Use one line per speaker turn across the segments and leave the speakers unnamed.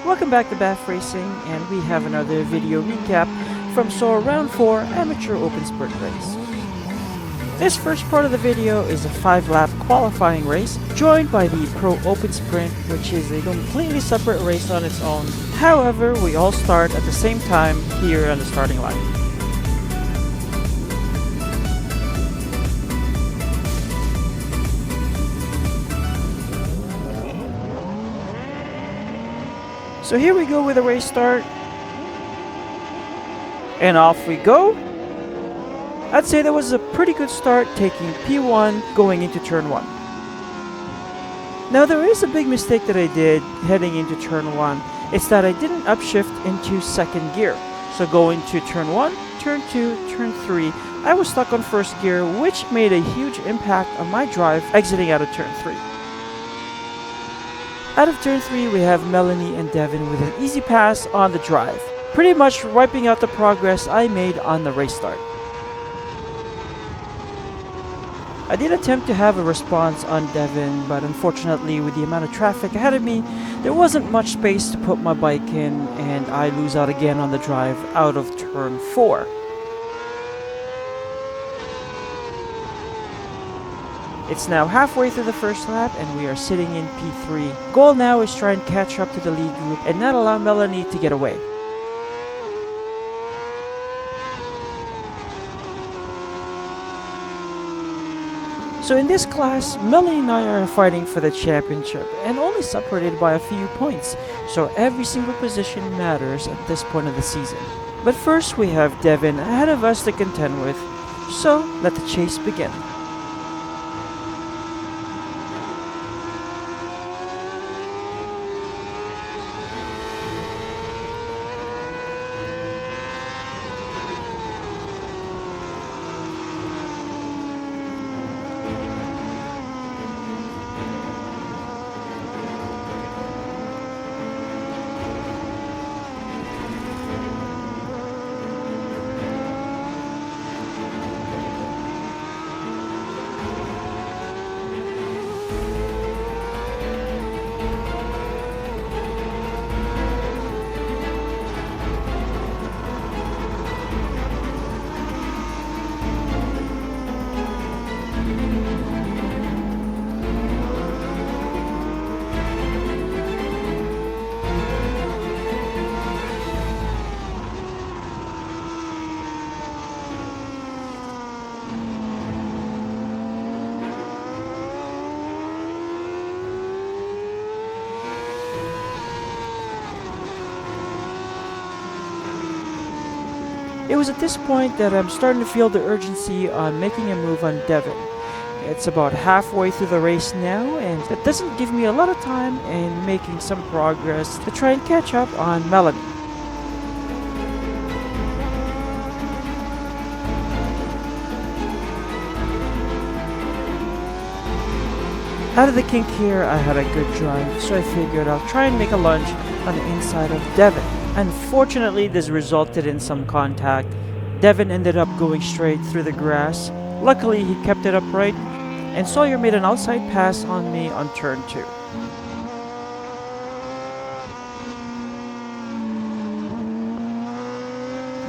Welcome back to Bath Racing, and we have another video recap from Soar Round 4 Amateur Open Sprint Race. This first part of the video is a 5-lap qualifying race, joined by the Pro Open Sprint, which is a completely separate race on its own. However, we all start at the same time here on the starting line. So here we go with the race start. And off we go. I'd say that was a pretty good start, taking P1 going into turn 1. Now there is a big mistake that I did heading into turn 1. It's that I didn't upshift into second gear. So going to turn 1, turn 2, turn 3, I was stuck on first gear, which made a huge impact on my drive exiting out of turn 3. Out of turn 3, we have Melanie and Devin with an easy pass on the drive, pretty much wiping out the progress I made on the race start. I did attempt to have a response on Devin, but unfortunately with the amount of traffic ahead of me, there wasn't much space to put my bike in, and I lose out again on the drive out of turn 4. It's now halfway through the first lap and we are sitting in P3. Goal now is try and catch up to the lead group and not allow Melanie to get away. So in this class, Melanie and I are fighting for the championship and only separated by a few points, so every single position matters at this point of the season. But first we have Devin ahead of us to contend with, so let the chase begin. It was at this point that I'm starting to feel the urgency on making a move on Devin. It's about halfway through the race now, and that doesn't give me a lot of time in making some progress to try and catch up on Melanie. Out of the kink here, I had a good drive, so I figured I'll try and make a lunge on the inside of Devin. Unfortunately, this resulted in some contact. Devin ended up going straight through the grass. Luckily, he kept it upright, and Sawyer made an outside pass on me on turn 2.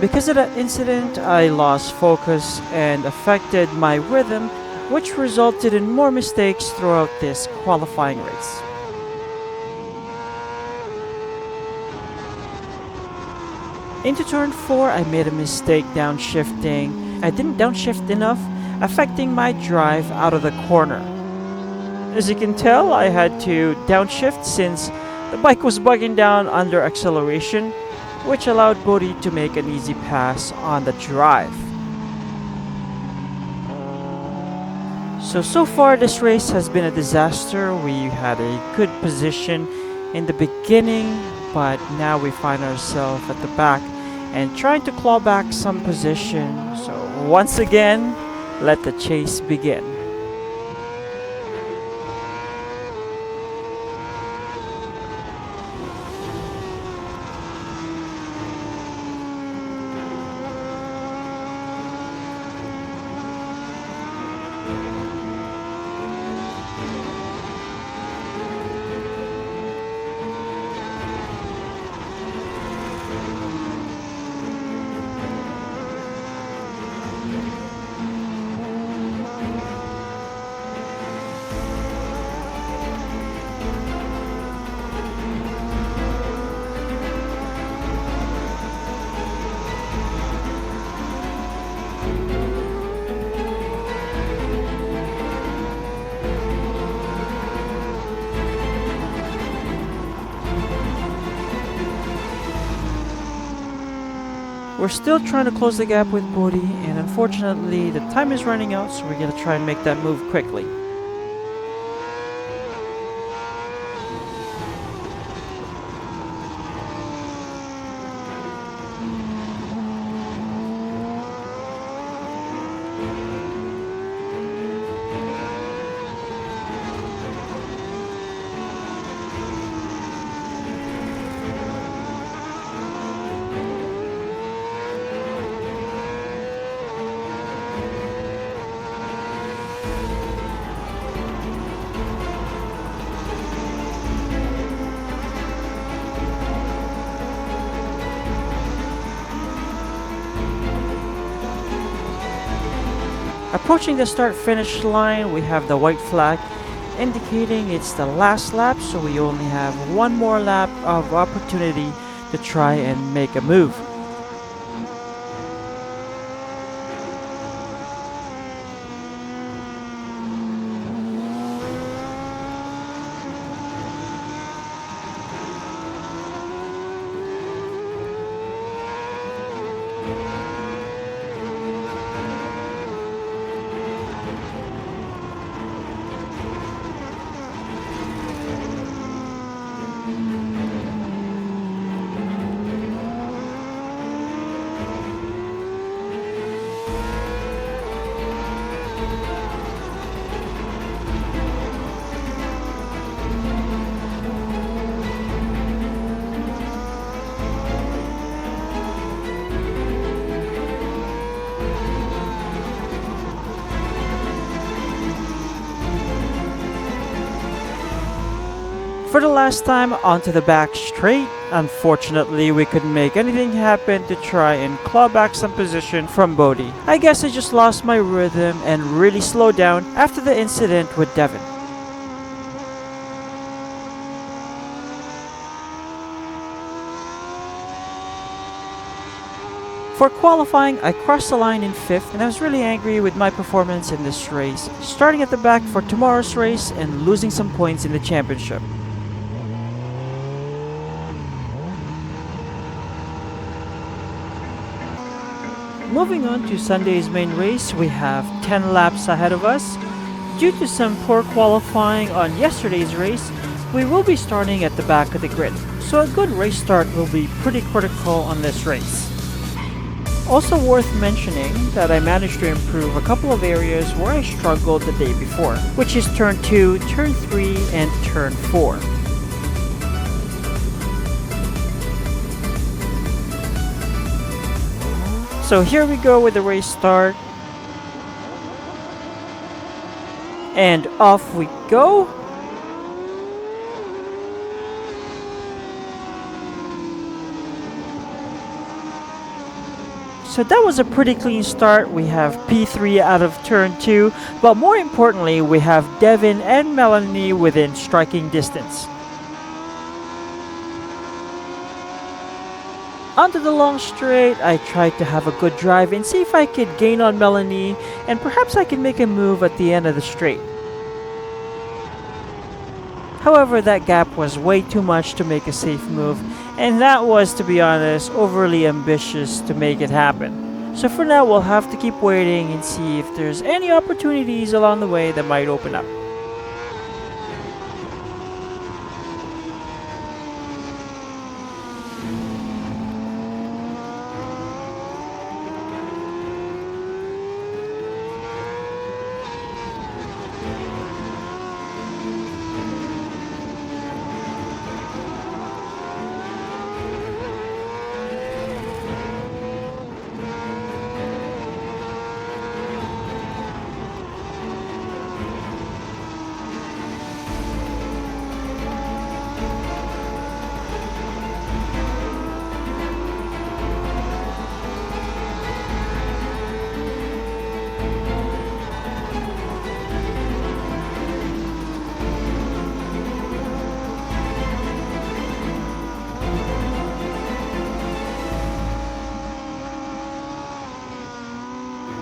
Because of that incident, I lost focus and affected my rhythm, which resulted in more mistakes throughout this qualifying race. Into turn 4, I made a mistake downshifting. I didn't downshift enough, affecting my drive out of the corner. As you can tell, I had to downshift since the bike was bugging down under acceleration, which allowed Bodhi to make an easy pass on the drive. So far this race has been a disaster. We had a good position in the beginning, but now we find ourselves at the back and trying to claw back some position. So once again, let the chase begin. We're still trying to close the gap with Bodhi, and unfortunately the time is running out, so we're going to try and make that move quickly. Approaching the start-finish line, we have the white flag indicating it's the last lap, so we only have one more lap of opportunity to try and make a move. For the last time, onto the back straight. Unfortunately, we couldn't make anything happen to try and claw back some position from Bodhi. I guess I just lost my rhythm and really slowed down after the incident with Devin. For qualifying, I crossed the line in 5th, and I was really angry with my performance in this race, starting at the back for tomorrow's race and losing some points in the championship. Moving on to Sunday's main race, we have 10 laps ahead of us. Due to some poor qualifying on yesterday's race, we will be starting at the back of the grid, so a good race start will be pretty critical on this race. Also worth mentioning that I managed to improve a couple of areas where I struggled the day before, which is turn 2, turn 3, and turn 4. So here we go with the race start. And off we go. So that was a pretty clean start. We have P3 out of turn 2, but more importantly, we have Devin and Melanie within striking distance. Onto the long straight, I tried to have a good drive and see if I could gain on Melanie, and perhaps I could make a move at the end of the straight. However, that gap was way too much to make a safe move, and that was, to be honest, overly ambitious to make it happen. So for now, we'll have to keep waiting and see if there's any opportunities along the way that might open up.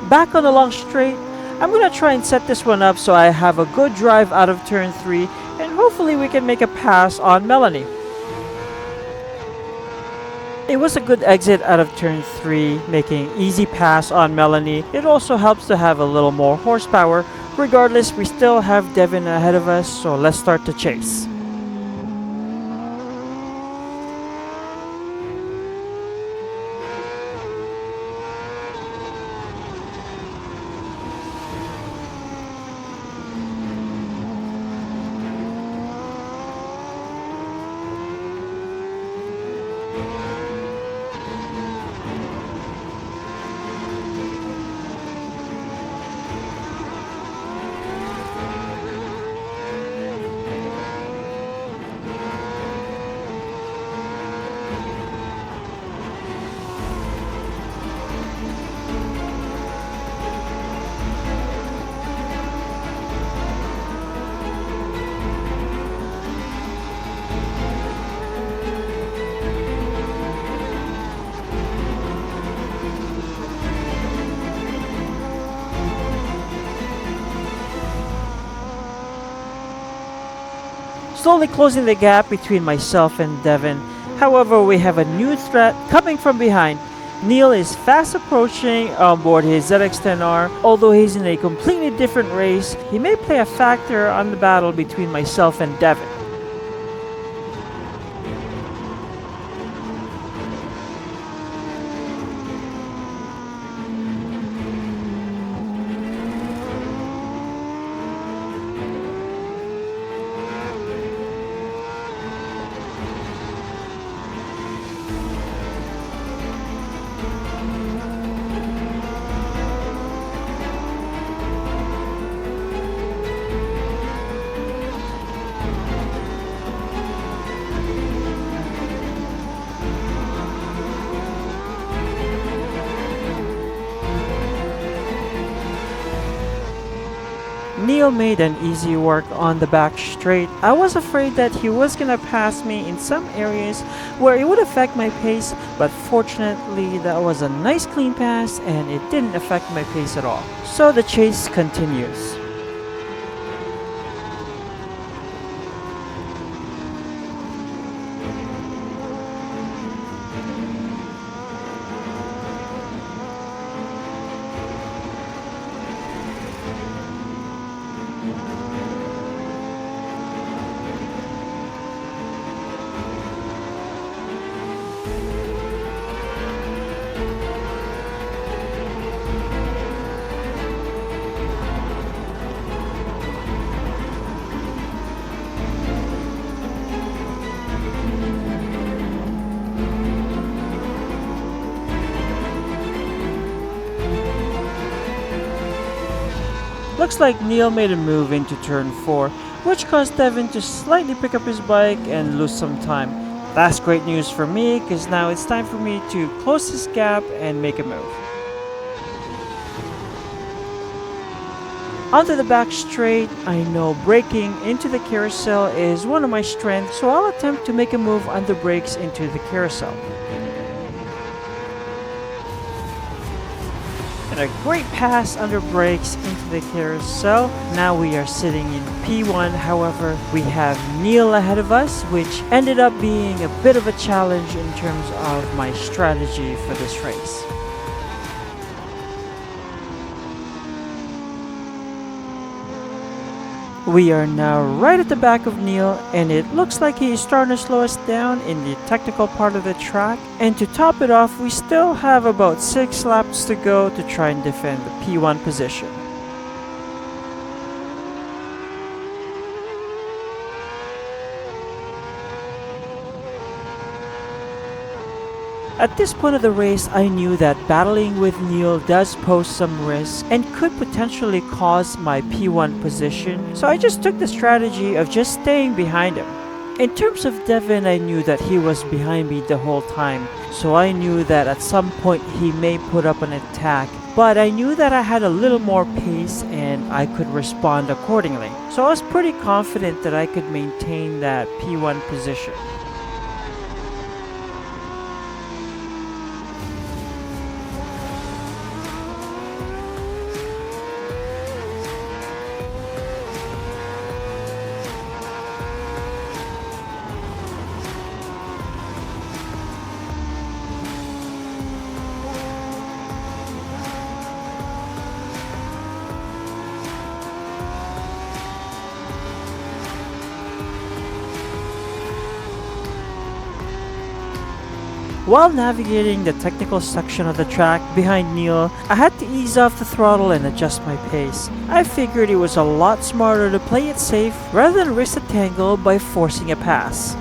Back on the long straight, I'm going to try and set this one up so I have a good drive out of turn 3, and hopefully we can make a pass on Melanie. It was a good exit out of turn 3, making easy pass on Melanie. It also helps to have a little more horsepower. Regardless, we still have Devin ahead of us, so let's start the chase. Slowly closing the gap between myself and Devin. However, we have a new threat coming from behind. Neil is fast approaching on board his ZX-10R. Although he's in a completely different race, he may play a factor on the battle between myself and Devin. Neil made an easy work on the back straight. I was afraid that he was gonna pass me in some areas where it would affect my pace, but fortunately that was a nice clean pass and it didn't affect my pace at all. So the chase continues. Looks like Neil made a move into turn 4, which caused Devin to slightly pick up his bike and lose some time. That's great news for me, because now it's time for me to close this gap and make a move. Onto the back straight. I know braking into the carousel is one of my strengths, so I'll attempt to make a move on the brakes into the carousel. A great pass under brakes into the carousel. Now we are sitting in P1. However, we have Neil ahead of us, which ended up being a bit of a challenge in terms of my strategy for this race. We are now right at the back of Neil, and it looks like he is starting to slow us down in the technical part of the track. And to top it off, we still have about 6 laps to go to try and defend the P1 position. At this point of the race, I knew that battling with Neil does pose some risk and could potentially cause my P1 position, so I just took the strategy of just staying behind him. In terms of Devin, I knew that he was behind me the whole time, so I knew that at some point he may put up an attack, but I knew that I had a little more pace and I could respond accordingly. So I was pretty confident that I could maintain that P1 position. While navigating the technical section of the track behind Neil, I had to ease off the throttle and adjust my pace. I figured it was a lot smarter to play it safe rather than risk a tangle by forcing a pass.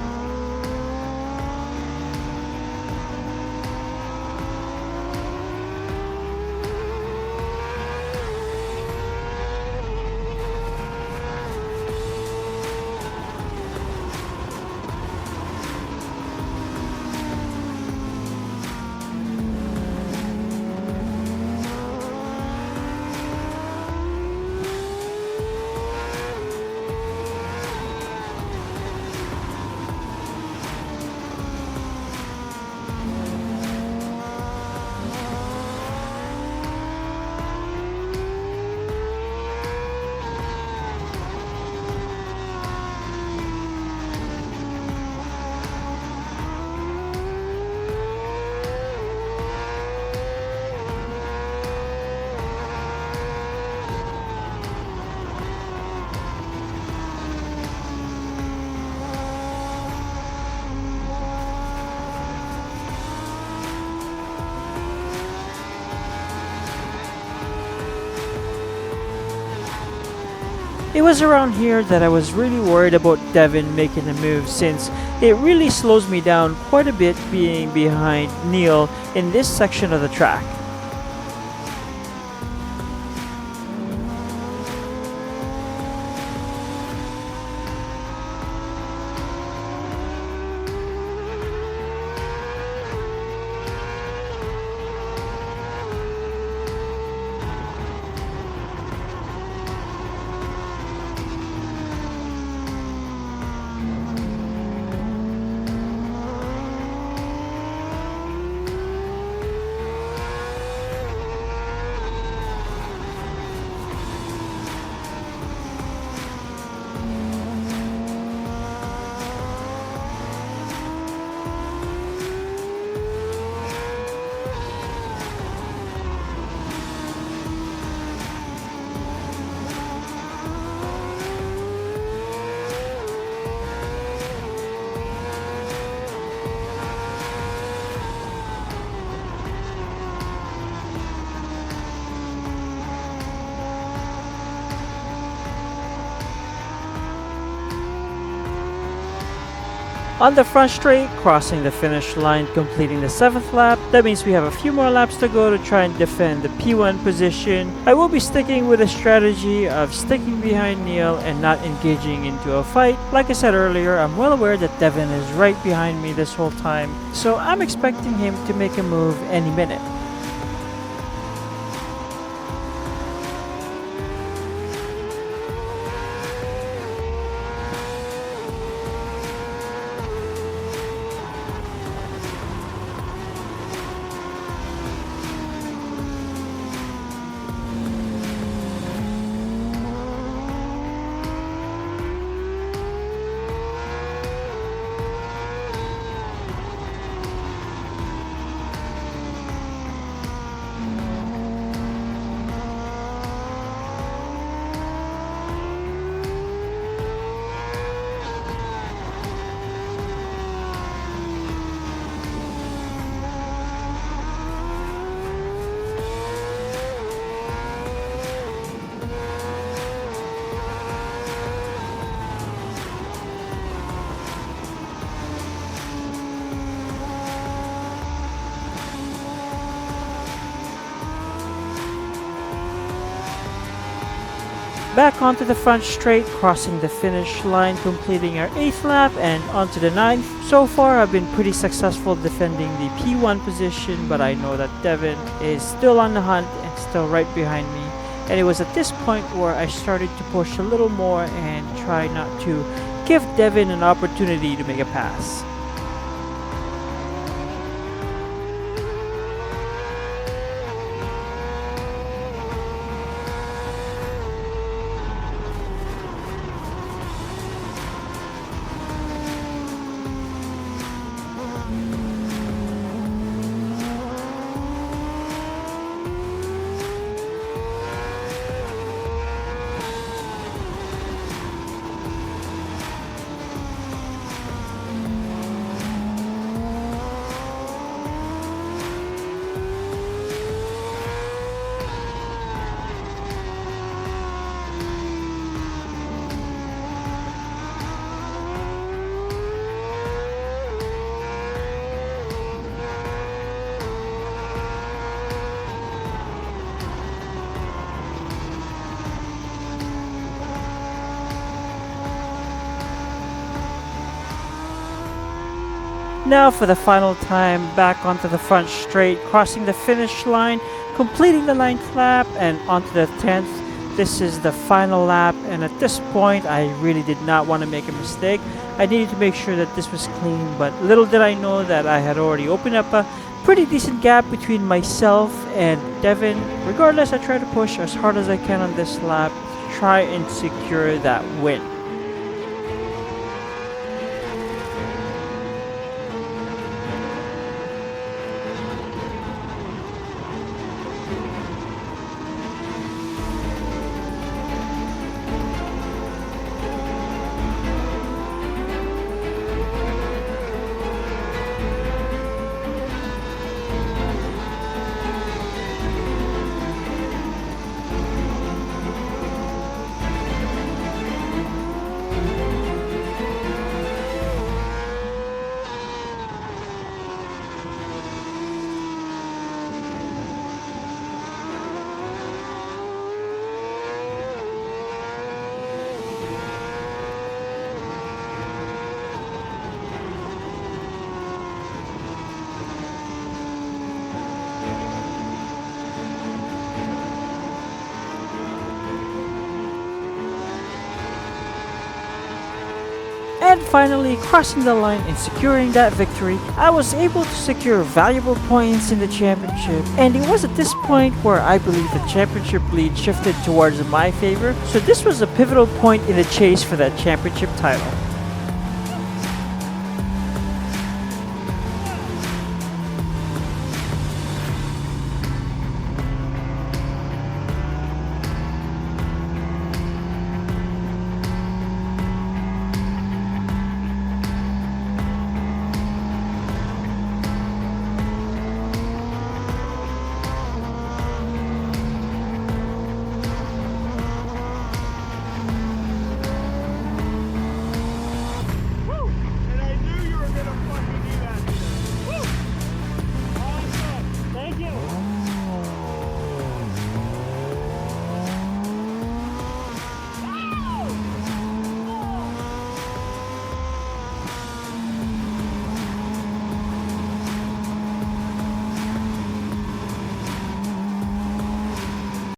It was around here that I was really worried about Devin making a move, since it really slows me down quite a bit being behind Neil in this section of the track. On the front straight, crossing the finish line, completing the 7th lap. That means we have a few more laps to go to try and defend the P1 position. I will be sticking with a strategy of sticking behind Neil and not engaging into a fight. Like I said earlier, I'm well aware that Devin is right behind me this whole time, so I'm expecting him to make a move any minute. Back onto the front straight, crossing the finish line, completing our 8th lap and onto the 9th. So far, I've been pretty successful defending the P1 position, but I know that Devin is still on the hunt and still right behind me. And it was at this point where I started to push a little more and try not to give Devin an opportunity to make a pass. Now for the final time, back onto the front straight, crossing the finish line, completing the 9th lap, and onto the 10th. This is the final lap, and at this point, I really did not want to make a mistake. I needed to make sure that this was clean, but little did I know that I had already opened up a pretty decent gap between myself and Devin. Regardless, I try to push as hard as I can on this lap to try and secure that win. And finally, crossing the line and securing that victory, I was able to secure valuable points in the championship, and it was at this point where I believe the championship lead shifted towards my favor, so this was a pivotal point in the chase for that championship title.